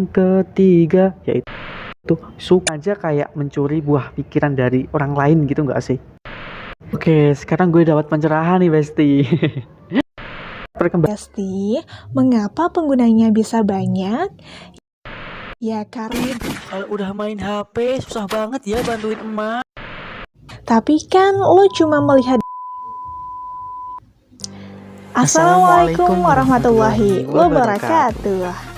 Yang ketiga yaitu suka aja kayak mencuri buah pikiran dari orang lain gitu nggak sih? Oke, sekarang gue dapat pencerahan nih Besti. Besti, mengapa penggunanya bisa banyak? Ya karena Kalau udah main HP susah banget ya bantuin emak. tapi kan lo cuma melihat. Assalamualaikum warahmatullahi wabarakatuh.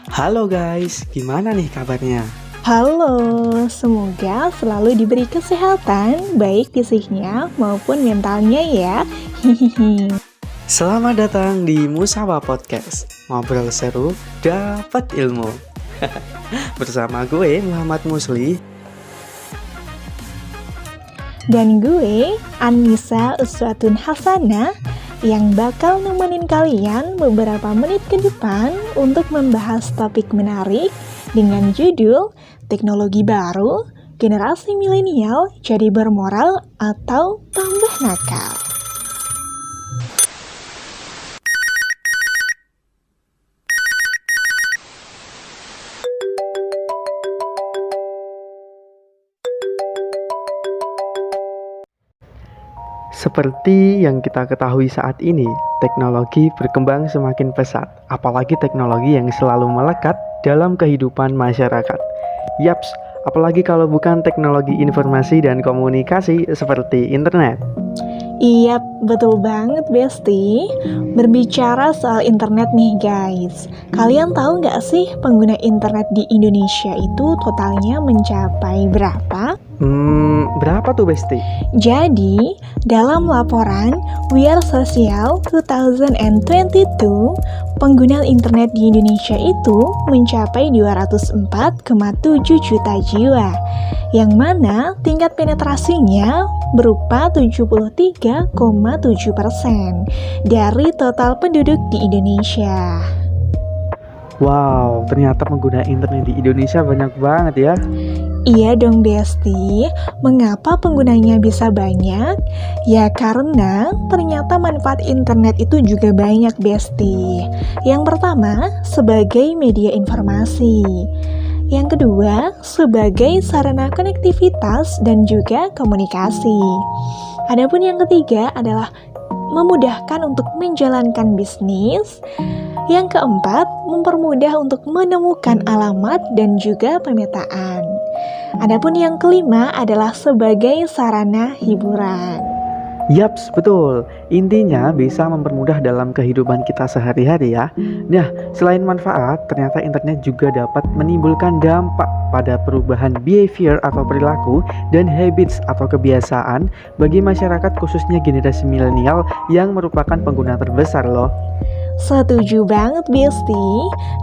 Halo guys, gimana nih kabarnya? Halo, semoga selalu diberi kesehatan baik fisiknya maupun mentalnya ya. Hihihi. Selamat datang di Musawa Podcast. Ngobrol seru, dapat ilmu. Bersama gue Muhammad Musli Dan gue Anissa Uswatun Hasanah yang bakal nemenin kalian beberapa menit ke depan untuk membahas topik menarik dengan judul Teknologi Baru, Generasi Milenial Jadi Bermoral atau Tambah Nakal. Seperti yang kita ketahui saat ini, teknologi berkembang semakin pesat, apalagi teknologi yang selalu melekat dalam kehidupan masyarakat. Yaps, apalagi kalau bukan teknologi informasi dan komunikasi seperti internet. Iya, betul banget Besti. Berbicara soal internet nih guys, kalian tahu nggak sih pengguna internet di Indonesia itu totalnya mencapai berapa? Berapa tuh Besti? Jadi, dalam laporan We Are Social 2022, pengguna internet di Indonesia itu mencapai 204,7 juta jiwa, yang mana tingkat penetrasinya berupa 73,7% dari total penduduk di Indonesia. Wow, ternyata pengguna internet di Indonesia banyak banget ya. Iya dong Besti, mengapa penggunanya bisa banyak? Ya karena ternyata manfaat internet itu juga banyak Besti. Yang pertama, sebagai media informasi. Yang kedua, sebagai sarana konektivitas dan juga komunikasi. Adapun yang ketiga adalah memudahkan untuk menjalankan bisnis. Yang keempat, mempermudah untuk menemukan alamat dan juga pemetaan. Adapun yang kelima adalah sebagai sarana hiburan. Yaps, betul. Intinya bisa mempermudah dalam kehidupan kita sehari-hari ya. Nah, selain manfaat, ternyata internet juga dapat menimbulkan dampak pada perubahan behavior atau perilaku dan habits atau kebiasaan bagi masyarakat khususnya generasi milenial yang merupakan pengguna terbesar loh. Setuju banget Besti.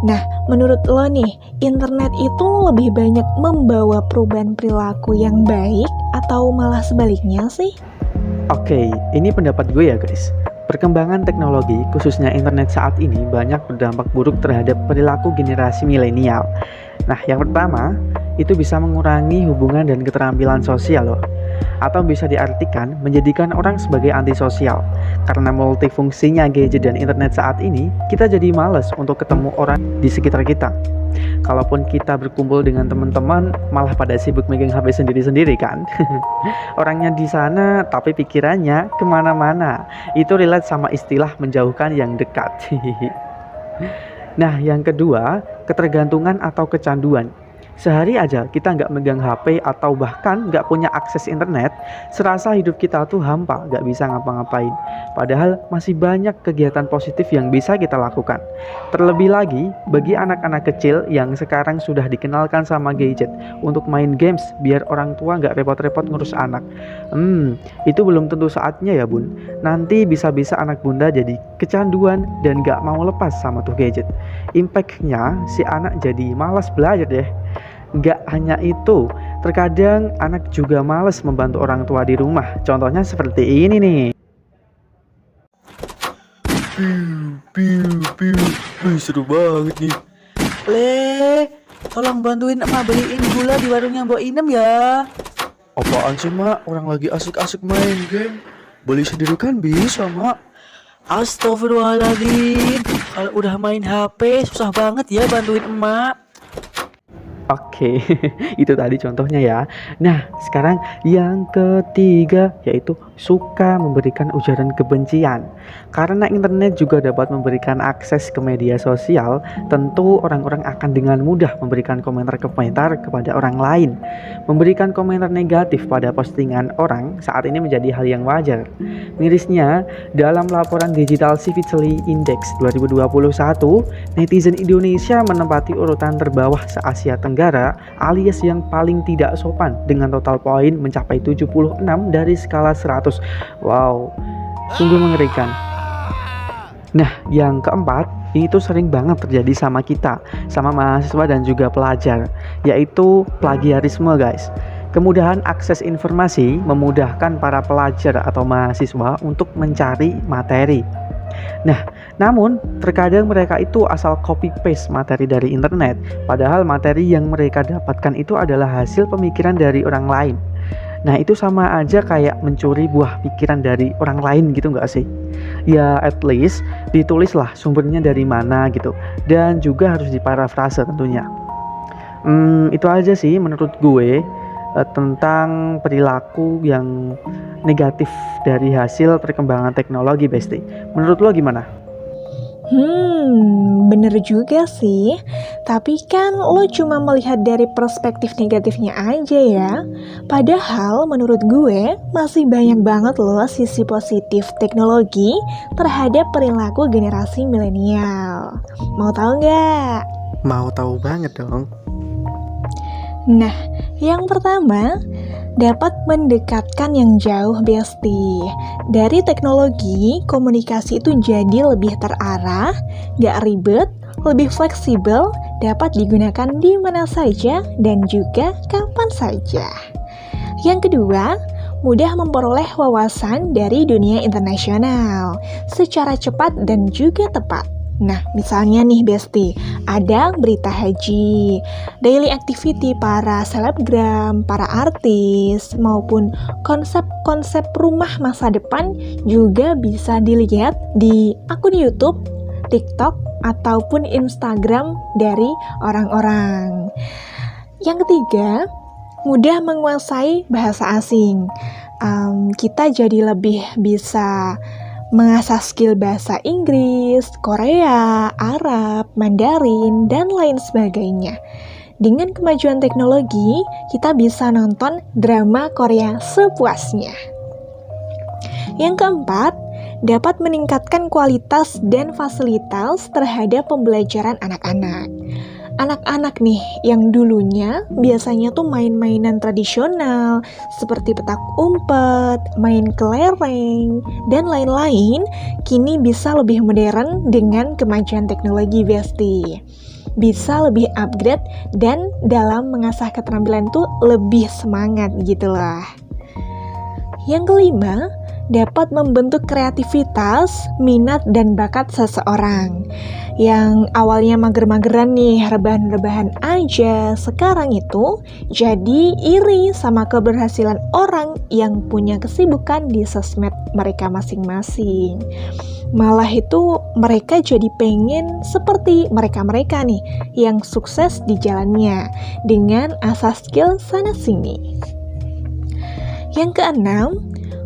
Nah, menurut lo nih, internet itu lebih banyak membawa perubahan perilaku yang baik atau malah sebaliknya sih? Oke, ini pendapat gue ya guys. Perkembangan teknologi, khususnya internet saat ini banyak berdampak buruk terhadap perilaku generasi milenial. Nah, yang pertama, itu bisa mengurangi hubungan dan keterampilan sosial loh. Atau bisa diartikan menjadikan orang sebagai antisosial. Karena multifungsinya gadget dan internet saat ini, kita jadi malas untuk ketemu orang di sekitar kita. Kalaupun kita berkumpul dengan teman-teman, malah pada sibuk megang HP sendiri-sendiri kan. Orangnya di sana, tapi pikirannya kemana-mana. Itu relate sama istilah menjauhkan yang dekat. Nah, yang kedua, ketergantungan atau kecanduan. Sehari aja kita nggak megang HP atau bahkan nggak punya akses internet, serasa hidup kita tuh hampa, nggak bisa ngapa-ngapain. Padahal masih banyak kegiatan positif yang bisa kita lakukan. Terlebih lagi bagi anak-anak kecil yang sekarang sudah dikenalkan sama gadget untuk main games biar orang tua nggak repot-repot ngurus anak. Itu belum tentu saatnya ya bun. Nanti bisa-bisa anak bunda jadi kecanduan dan nggak mau lepas sama tuh gadget. Impactnya si anak jadi malas belajar deh. Nggak hanya itu, terkadang anak juga males membantu orang tua di rumah. Contohnya seperti ini nih. Seru banget nih. Tolong bantuin emak beliin gula di warungnya Mbok Inem ya. Apaan sih mak? Orang lagi asik-asik main game. Beli sendiri kan bisa mak. Astagfirullahaladzim, kalau udah main HP susah banget ya bantuin emak. Oke, itu tadi contohnya ya. Nah, sekarang yang ketiga yaitu suka memberikan ujaran kebencian. Karena internet juga dapat memberikan akses ke media sosial, tentu orang-orang akan dengan mudah memberikan komentar-komentar kepada orang lain. Memberikan komentar negatif pada postingan orang saat ini menjadi hal yang wajar. Mirisnya, dalam laporan Digital Civility Index 2021, netizen Indonesia menempati urutan terbawah se-Asia Tenggara alias yang paling tidak sopan dengan total poin mencapai 76 dari skala 100. Wow, sungguh mengerikan. Nah, yang keempat, ini tuh sering banget terjadi sama kita, sama mahasiswa dan juga pelajar, yaitu plagiarisme guys. Kemudahan akses informasi memudahkan para pelajar atau mahasiswa untuk mencari materi. Nah, namun terkadang mereka itu asal copy paste materi dari internet, padahal materi yang mereka dapatkan itu adalah hasil pemikiran dari orang lain. Nah, itu sama aja kayak mencuri buah pikiran dari orang lain gitu nggak sih? Ya at least ditulislah sumbernya dari mana gitu, dan juga harus diparafrase tentunya. Itu aja sih menurut gue tentang perilaku yang negatif dari hasil perkembangan teknologi, Besti. Menurut lo gimana? Bener juga sih. Tapi kan lo cuma melihat dari perspektif negatifnya aja ya. Padahal menurut gue masih banyak banget loh sisi positif teknologi terhadap perilaku generasi milenial. Mau tahu nggak? Mau tahu banget dong. Nah, yang pertama, dapat mendekatkan yang jauh, Besti. Dari teknologi, komunikasi itu jadi lebih terarah, gak ribet, lebih fleksibel, dapat digunakan di mana saja dan juga kapan saja. Yang kedua, mudah memperoleh wawasan dari dunia internasional secara cepat dan juga tepat. Nah, misalnya nih Besti, ada berita haji, daily activity para selebgram, para artis, maupun konsep-konsep rumah masa depan juga bisa dilihat di akun YouTube, TikTok, ataupun Instagram dari orang-orang. Yang ketiga, mudah menguasai bahasa asing. Kita jadi lebih bisa mengasah skill bahasa Inggris, Korea, Arab, Mandarin, dan lain sebagainya. Dengan kemajuan teknologi, kita bisa nonton drama Korea sepuasnya. Yang keempat, dapat meningkatkan kualitas dan fasilitas terhadap pembelajaran anak-anak. Anak-anak nih yang dulunya biasanya tuh main-mainan tradisional seperti petak umpet, main kelereng, dan lain-lain, kini bisa lebih modern dengan kemajuan teknologi, Besti. Bisa lebih upgrade dan dalam mengasah keterampilan tuh lebih semangat gitu lah. Yang kelima, dapat membentuk kreativitas, minat, dan bakat seseorang. Yang awalnya mager-mageran nih, rebahan-rebahan aja, sekarang itu jadi iri sama keberhasilan orang yang punya kesibukan di sosmed mereka masing-masing. Malah itu mereka jadi pengen seperti mereka-mereka nih yang sukses di jalannya dengan asah skill sana-sini. Yang keenam,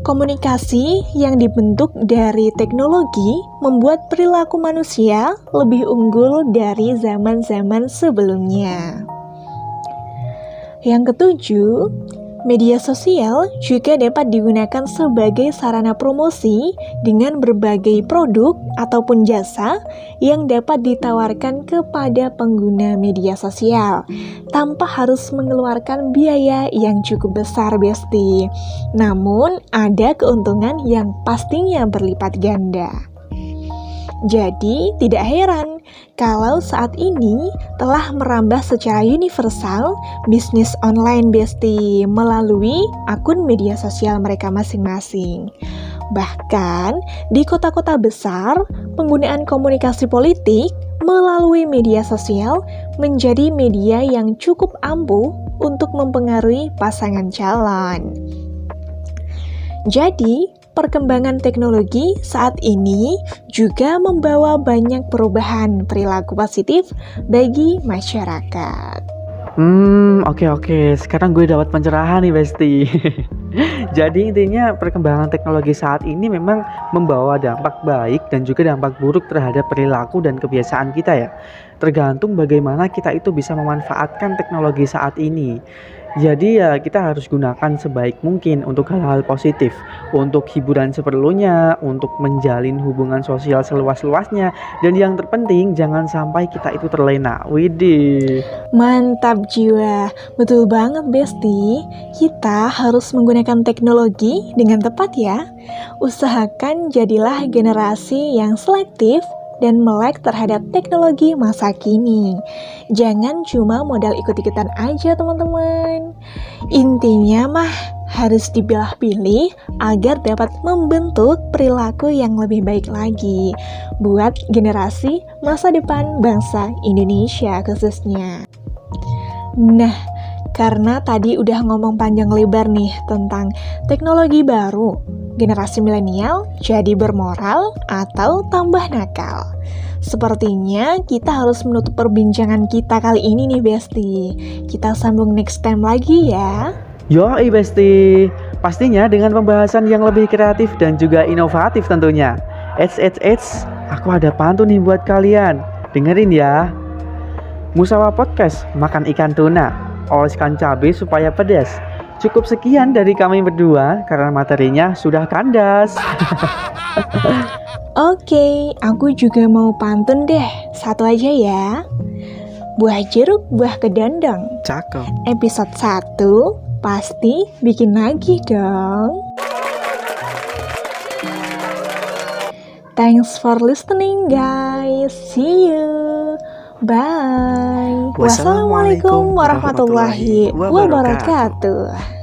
komunikasi yang dibentuk dari teknologi membuat perilaku manusia lebih unggul dari zaman-zaman sebelumnya. Yang ketujuh, media sosial juga dapat digunakan sebagai sarana promosi dengan berbagai produk ataupun jasa yang dapat ditawarkan kepada pengguna media sosial tanpa harus mengeluarkan biaya yang cukup besar, Besti. Namun, ada keuntungan yang pastinya berlipat ganda. Jadi, tidak heran kalau saat ini telah merambah secara universal bisnis online, Besti, melalui akun media sosial mereka masing-masing. Bahkan, di kota-kota besar, penggunaan komunikasi politik melalui media sosial menjadi media yang cukup ampuh untuk mempengaruhi pasangan calon. Jadi, perkembangan teknologi saat ini juga membawa banyak perubahan perilaku positif bagi masyarakat. Oke. Sekarang gue dapat pencerahan nih, Besti. Jadi intinya perkembangan teknologi saat ini memang membawa dampak baik dan juga dampak buruk terhadap perilaku dan kebiasaan kita ya. Tergantung bagaimana kita itu bisa memanfaatkan teknologi saat ini. Jadi ya kita harus gunakan sebaik mungkin untuk hal-hal positif, untuk hiburan seperlunya, untuk menjalin hubungan sosial seluas-luasnya, dan yang terpenting jangan sampai kita itu terlena. Widih. Mantap jiwa, betul banget Besti. Kita harus menggunakan teknologi dengan tepat ya. Usahakan jadilah generasi yang selektif dan melek terhadap teknologi masa kini. Jangan cuma modal ikut-ikutan aja teman-teman. Intinya mah harus dipilah-pilih agar dapat membentuk perilaku yang lebih baik lagi buat generasi masa depan bangsa Indonesia khususnya. Nah, karena tadi udah ngomong panjang lebar nih tentang teknologi baru, generasi milenial jadi bermoral atau tambah nakal. Sepertinya kita harus menutup perbincangan kita kali ini nih Besti. Kita sambung next time lagi ya. Yoi Besti, pastinya dengan pembahasan yang lebih kreatif dan juga inovatif tentunya. Eits, aku ada pantun nih buat kalian. Dengerin ya. Musawa Podcast, makan ikan tuna, oleskan cabai supaya pedas. Cukup sekian dari kami berdua karena materinya sudah kandas. Oke, aku juga mau pantun deh. Satu aja ya. Buah jeruk, buah kedondong. Cakep. Episode 1 pasti bikin nagih dong. Thanks for listening guys. See you. Bye. Wassalamualaikum warahmatullahi wabarakatuh.